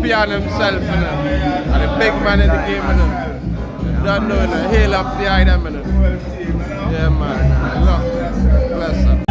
champion himself, you know. And the big man in the game, you know. You don't know, you know. Hail up behind them, you know. Yeah, man. Look, bless him.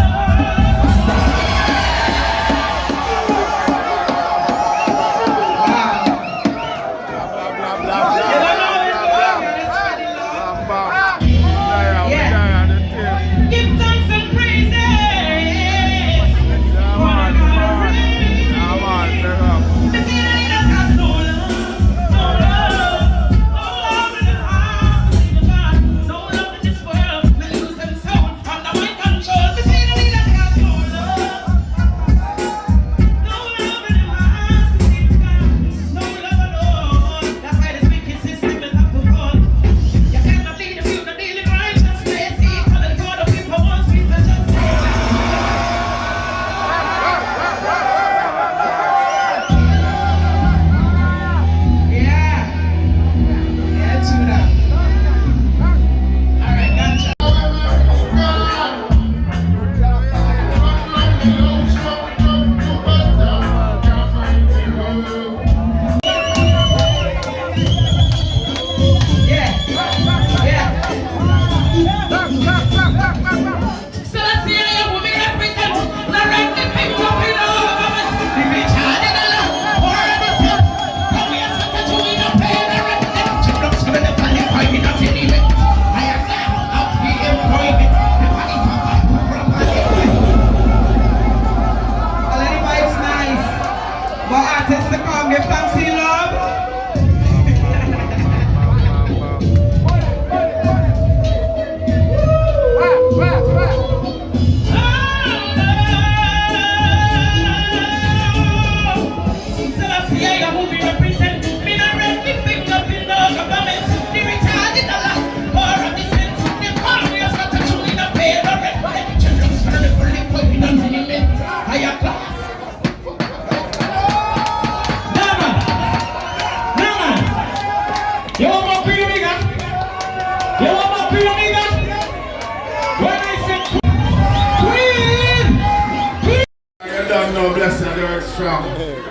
Blessed Earthstrong.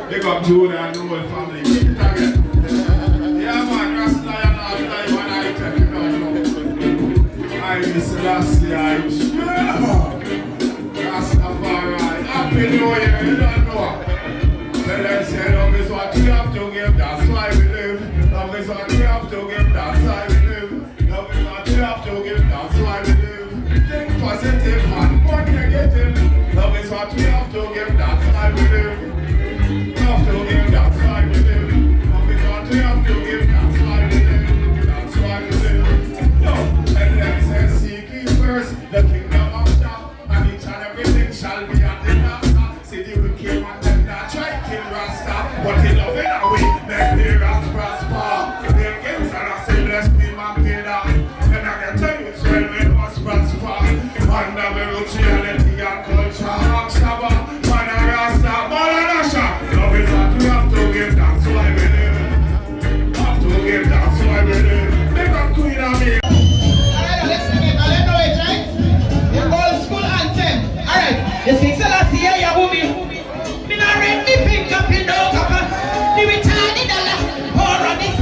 Big up June and the whole family. Keep it again. Yeah, man, Rasta and all time and I tell you now. I miss Rasta, I'm sure. Rastafari. Happy New Year, you don't know. Well, let's say love is what we have to give, that's why we live. Love is what we have to give, that's why we live. Love is what we have to give, that's why we live. Think positive and not negative. Love is what we have to give, that's why we live. Have to give, that's why we live. Love is what we have to give, that's why we live. That's why we live. No, and then says seek ye first the kingdom of God, and each and everything shall be at the last. See the wicked one them that try kill Rasta, but in love in a way make the rats prosper. The games and I say bless me man pay that. And I can tell you it's well we must prosper. Under the roots reality and culture. Shabba, man and Rasta, Marlon Asher. Love is what we have to give, that's why we live. Have to give, that's why we live. Make up Queen of me. Alright, let's sing it. Let's know it, right? The old school anthem. Alright, you sing Selassie, yeah, homie. Me not read me pick up in no copper. The retarded dollar, pour on this.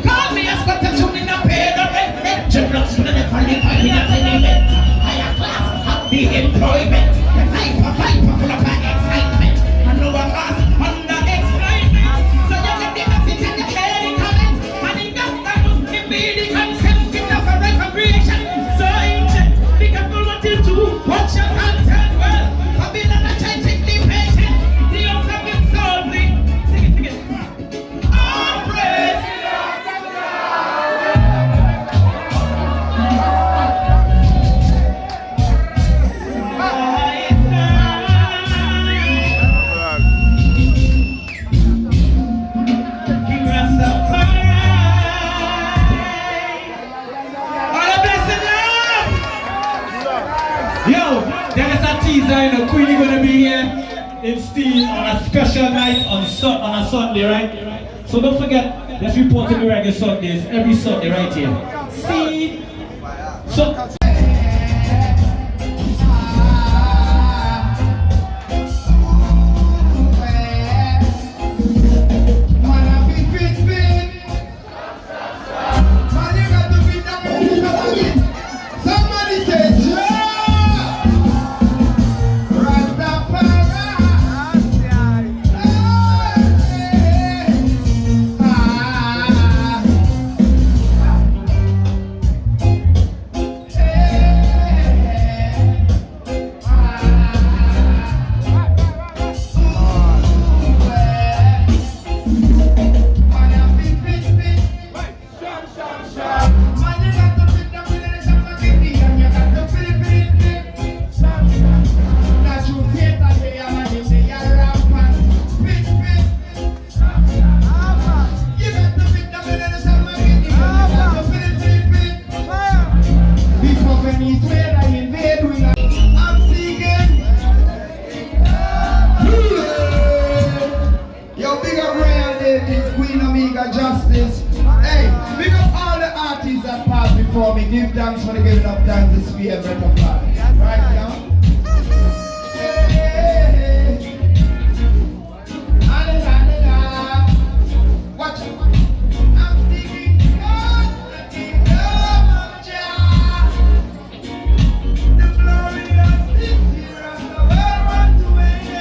Call me a squatter, tune in a pay the rent. Dreadlocks in the funny, funny, nothing. Higher class, happy employment. The type of full of excitement. And no one pass under exploitment. So you get the message and you hear the comment. And in that time, it be the consent in the right of creation. So ancient, be careful what you do. Watch your content well. I've been on a try to be patient. The others have been solving. Sing it, sing it. All praise. The Queen is going to be here in steel on a special night on a Sunday, right? So don't forget, let's report to the reggae Sundays every Sunday right here. See? So Man before me. Give thanks for the giving of thanks this week, brother God. Right now. Watch it. I'm thinking God, the kingdom of Jah. The glory of this year of the world wants to end.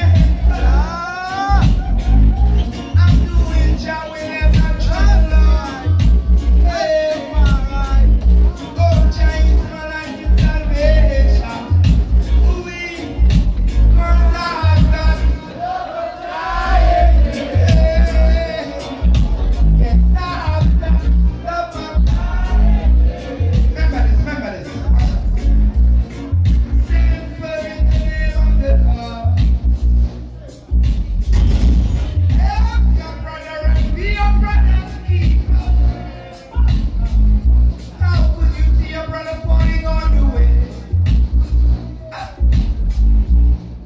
I'm doing Jah will as I trust Lord. Hey, my oh Jah is my life and salvation. We cause I have done. Remember this. Singing for the name of the Lord. Help your brother and be your brother's keeper. How could you see your brother falling on the way?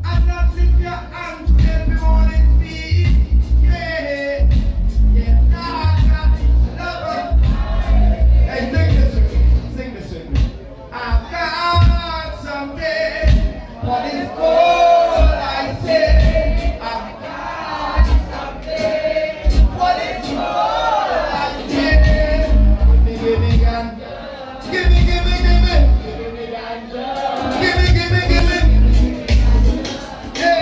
And not lift your hand to help him on his feet. Yeah, love him. Hey, sing this with me. I've got something for this goal, I say. I've got something for this goal, I say. Give me gun. Give me. Give me gun. Yeah.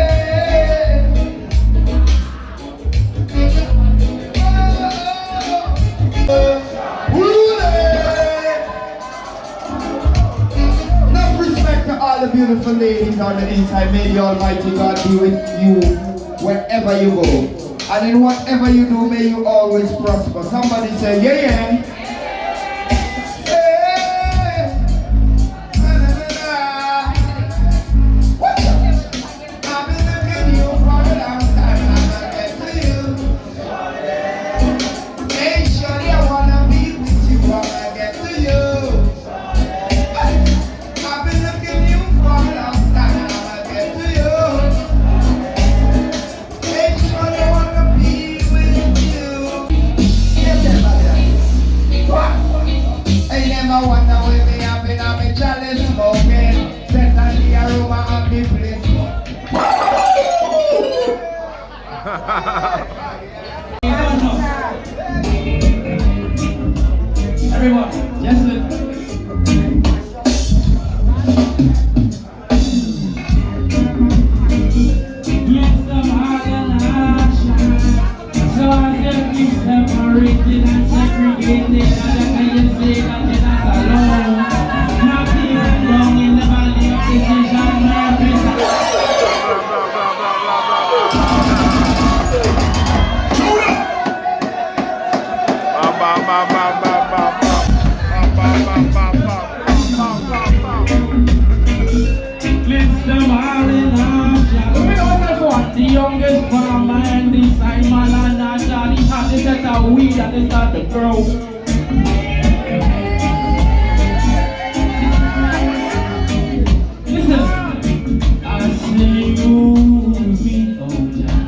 Enough respect to all the beautiful ladies on the inside. May the Almighty God be with you wherever you go. And in whatever you do, may you always prosper. Somebody say, yeah, yeah. What's up? I've been looking you for a long time. I'm gonna get to you. Hey, shorty, I wanna be with you. I'm gonna get to you. I've been looking you for a long time. I'm gonna get to you. Hey, shorty, I wanna be with you. Yes, everybody. What? Hey, never wonder where me have been. I've been challenged smoking. Set on the aroma of the place. Everyone, just look. Mr. Marlon Asher. So as you keep separated and segregated, and can you say that you're not alone? Not even down in the valley of decision, Mr. Marlon Asher. The youngest farmer and the Simon and Asher. He had to set a weed and they start to grow. Listen, I say use me, oh Jah.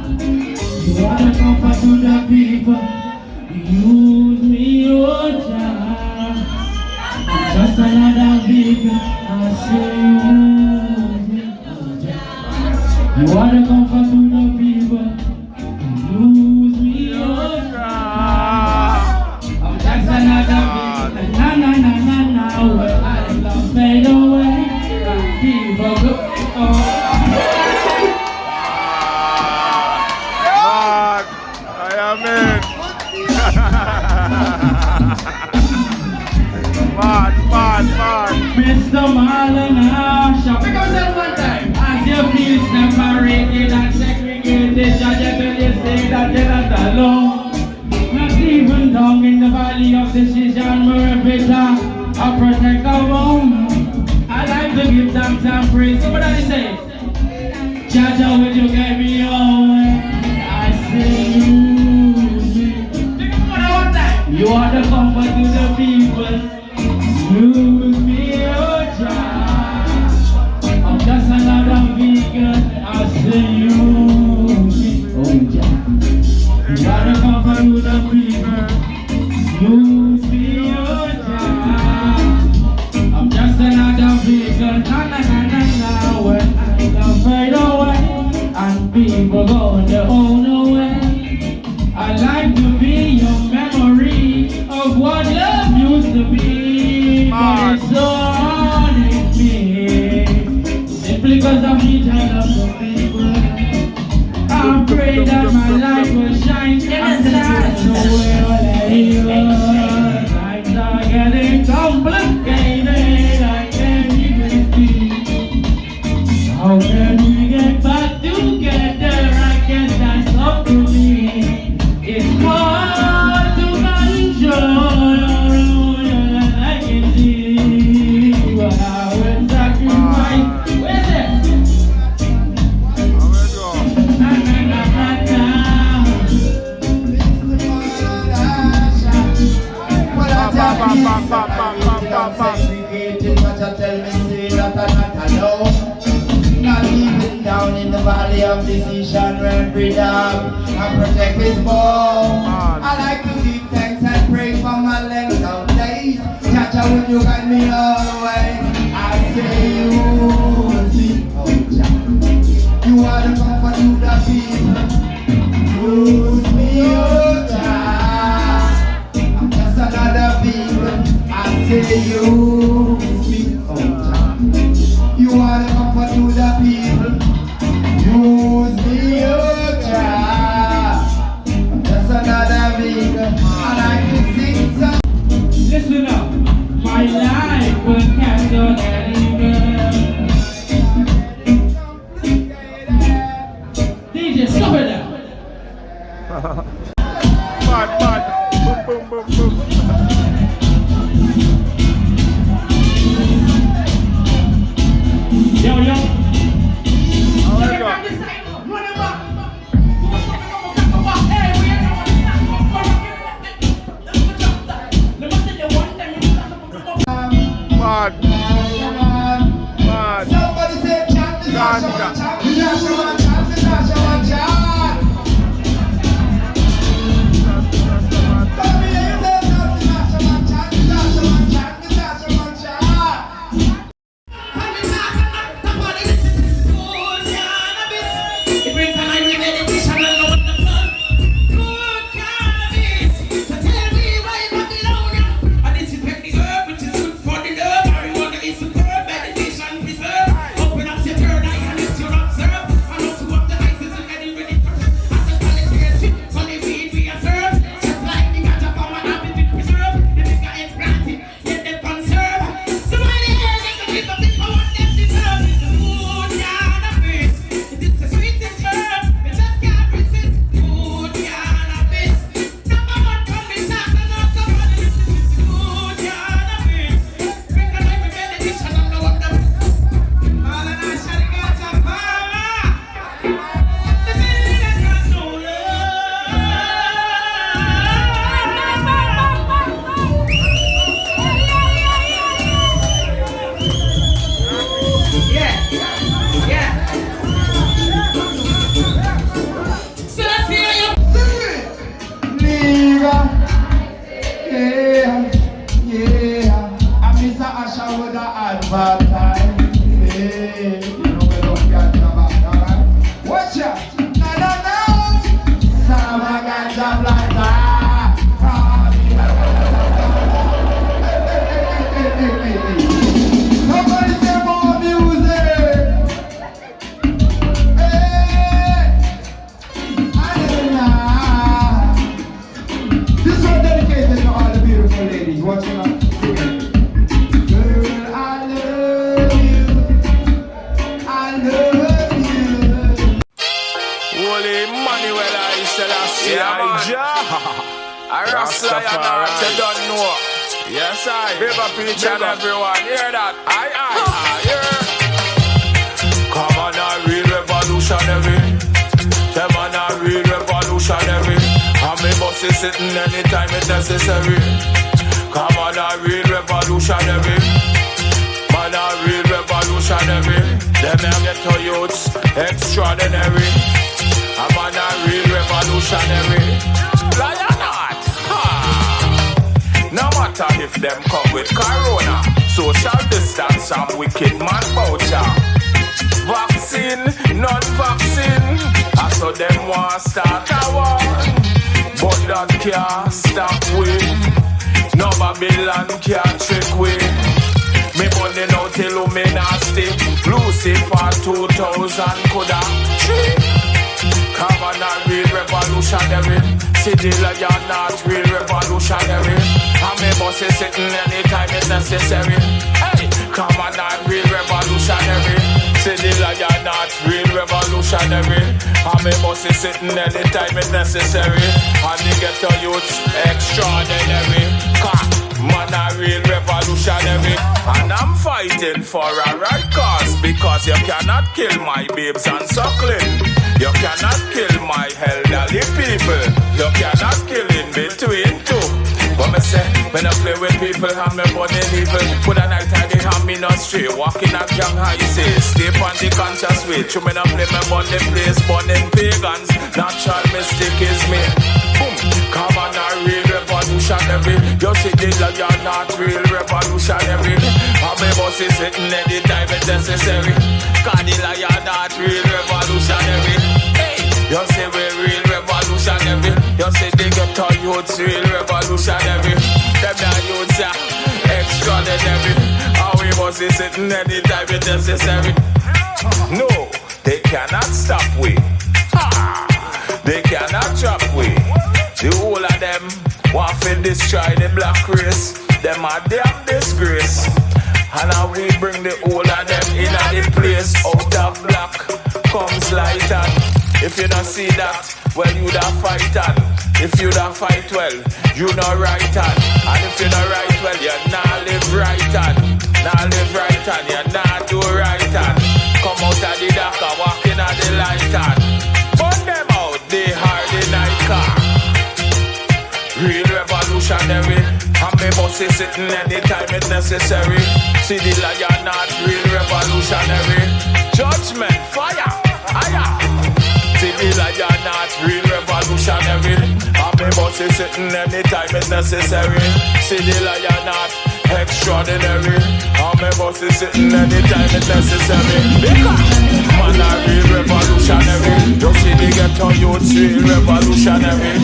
You want to comfort to the people. Use me, oh Jah. I'm just another vegan. I say use me, oh Jah. You want to comfort to the people. Use me, oh Jah. I'm just another vegan. Na na na na na. Well, I love fade away. People go. I am in. Mad. Mr. Marlon Asher. Because that one time, as you feel separated and segregated, Judge will you say that you're not alone. Not even down in the valley of decision, wherever it's a protect our home. I like to give thanks and praise. So what I say? Judge, will you get me home? I say you are the comfort to the people. Use me, oh Jah. I'm just another vegan. I say use me, oh Jah. You are the comfort to the people. Use me, oh Jah. people going their own way. I'd like to be your memory of what love used to be. But it's so hard in me, simply because of each I love the people. I pray that my light will shine and that's the way all I hear. Times are getting complicated, I can't even see. How can we get back together? I guess that's up to me. It's hard to control, I can see. But I will sacrifice. Where's it? Not even down in the valley of decision where freedom and protect his ball. I like to give thanks and pray for my length of days. Chacha, would you guide me all the way? I say you are the comfort to the people. Use me, oh child. I'm just another people. I say use me, oh child. You are the comfort to the people. Use me, oh child. I'm just another people. And I can sing some. Listen up, my life will catch on anywhere. DJ, stop it now. Bad. Boom, boom, boom, boom. Yo. Alright, go. Bad. Somebody say chant the Joshua, chant the Joshua, chant the Joshua, chant. Come here, say chant the Joshua, chant the Joshua, chant the Joshua, chant. It brings a life of meditation and love of the sun. Good cannabis. So tell me why you got it on. And disinfect the herb, which is good for the nerve. Marijuana is superb, meditation preserve. Open up your third eye and let you observe. And also up the eyes is getting ready for as the college gets so they feed we observe. Just like the ganja farm and have it preserve. The bigger it's planted, yet they conserve. Somebody else they can pick up the power them deserve. It's the good cannabis. It is the sweetest herb. It just can't resist. Good cannabis. Number one from the top and not somebody else. It's good cannabis. Bring a life of meditation and no wonder. Marlon Asher Earthstrong. The feeling that got no Yeah. So let's see how you Nigga, yeah. And Mr. Asher would have advertised. Yeah, you know we don't get the back, alright? Watch out! No. Sama ganja blanda. Somebody say more music. This one dedicated to all the beautiful ladies watching us. Girl, I love you. I love you. Holy Manuel, I said I see I Rasta, you don't know. Yes, I. Big up each and everyone. Hear that? I hear. Come on, a real revolutionary. Come on, a real revolutionary. And me boss is sitting anytime it's necessary. Come on, a real revolutionary. Man, a real revolutionary. Them young get to youths extraordinary. I'm on a real revolutionary. Lion not. No matter if them come with corona, social distance and wicked man voucher. Vaccine, non-vaccine, a them want start a war, but that can't stop we. No Babylon can't trick we. Me money now till me nasty. Lucifer 2000 coulda tree. Come on a real revolutionary. See the lion not real revolutionary. And me boss is sitting anytime it's necessary. Hey, come on a real revolutionary. See the lion not real revolutionary. And me boss is sitting anytime it's necessary. And the ghetto youth extraordinary. Man a real revolutionary. And I'm fighting for a right cause. Because you cannot kill my babes and suckling. You cannot kill my elderly people. You cannot kill in between two. What me say, when I play with people, I'm me burning evil. Put a night I they have me not straight. Walking a gang high say, stay on the conscious way. You me not play me burn the place, burning pagans. Natural mistake is me. Boom, come on a real revolutionary. You see the lion not real revolutionary. And me boss is sitting anytime it's necessary. Cause the lion not real revolutionary. Hey, you say we real revolutionary. You say they get all youths real revolutionary. Them the youths are extraordinary. And we must be sitting anytime it's necessary. No, they cannot stop we. Ha! They cannot trap we. The whole of them want to destroy the black race. Them are damn disgrace. And now we bring the whole of them in the place. Out of black comes light on. If you don't see that, well you don't fight on. If you don't fight well, you not right on. And if you not right well, you not live right on. Not live right on, you not do right on. Come out of the dark and walk in at the light on. Burn them out, they hard the night car. Real revolutionary. And me boss is sitting anytime it's necessary. See the lion not real revolutionary. Judgment, fire, fire. See the lion not real revolutionary. And me boss is sitting anytime it's necessary. See the lion not extraordinary. And me boss is sitting anytime it's necessary. Man a real revolutionary. You see the ghetto youths real revolutionary.